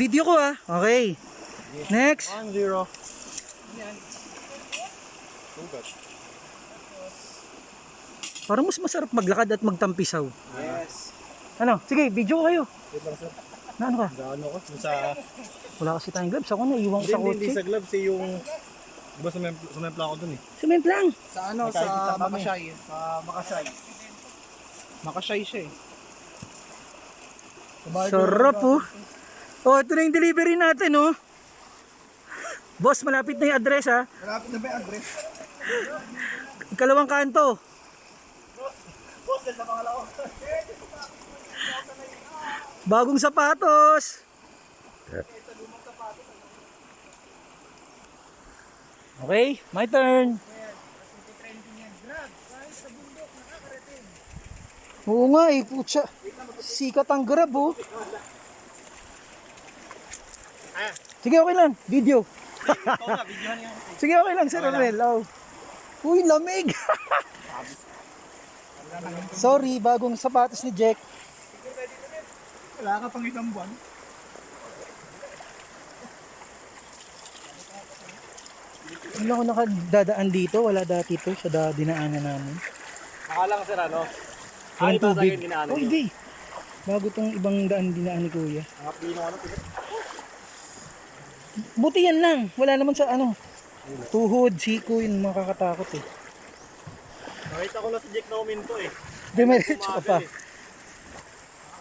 Video ko ah. Okay. Next. 1-0. Sugat. Parang mas masarap maglakad at magtampisaw. Yes. Ano? Sige, video ko kayo. Wait lang, sir. Na ano ka? Gaano ko? Sa... Wala kasi tayong gloves. Ako na, iwan ko sa Hindi kotse. sa gloves eh, yung... Diba sumempla ako dun eh. Sumemplang. Sa ano, Magkakita sa kami. Makasay. Sa Makasay. Makasay siya eh. Sarap oh. Oh, ito na yung delivery natin oh. Boss, malapit na yung address ha. Malapit na ba yung address? Ikalawang kanto. Boss, sa pangalawa. Bagong sapatos. Okay, my turn. Oo nga eh, putya. Sikat ang Grab oh. Sige, okay lang. Video. Sige, okay lang, Sir Arnel. Oh. Uy, lamig. Sorry, bagong sapatos ni Jack. Wala ka pang isang buwan. Wala ko nakadadaan dito. Wala dati to sa dinaanan namin. Akala ko sir ano? Walang iba sa tubig. akin dinaanan Oh, nyo. hindi. Bago tong ibang daan dinaan ni Kuya. Mga pinong ano? Buti yan lang. Wala naman sa ano. Tuhod, siko, yun makakatakot eh. Nakita ko na si Jack na uminto eh. Dumiretso ka pa.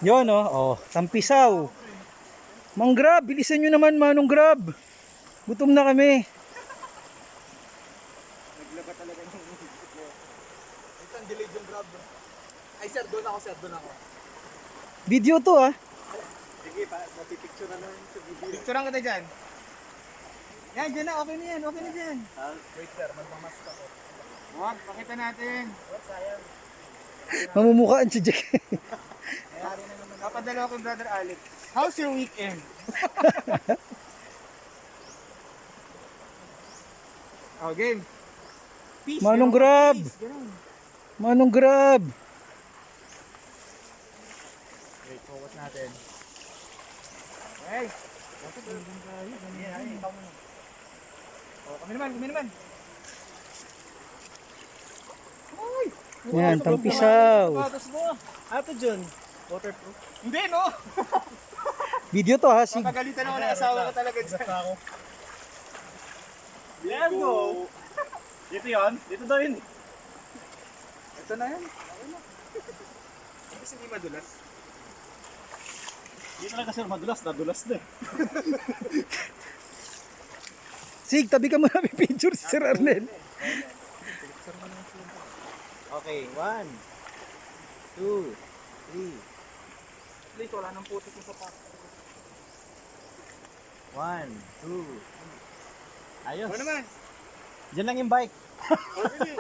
Yun oh. Oh, tampisaw. Mang Grab, bilisan nyo naman Manong Grab. Gutom na kami. Naglaba talaga yung isip ko. Isang delayed yung grab. Ay sir, doon ako sir, doon ako. Video to ah. Sige, napipicture na lang sa video. Picturean kita dyan. Yan, dyan na, okay na yan, okay na dyan. Wait sir, magmamask ako. Wag, pakita natin. Sayang. Mamumukaan si Jack. Napadala ko brother Alex. How's your weekend? Oh, game. Peace. Manong ganun. Grab. Peace, ganun. Manong Grab. Wait, focus natin. Hey. Dapat ganun tayo. Oh, kami naman. Uy! Yan, tampisaw. Sapatos mo. Ato dyan. Waterproof. Hindi, no? Video to ha. Sig. Papagalitan ako ng asawa ko talaga dyan. Let's go! Dito yun? Dito daw yun. Ito na yan. Kasi hindi madulas. Dito lang kasi madulas, nadulas na eh. Sig, tabi ka muna may picture si Sir Arnel. Okay, 1, 2, 3. Please, wala nang putik yung sapatos. 1, 2, ayos. Ano naman? Diyan lang yung bike. Oh, sige.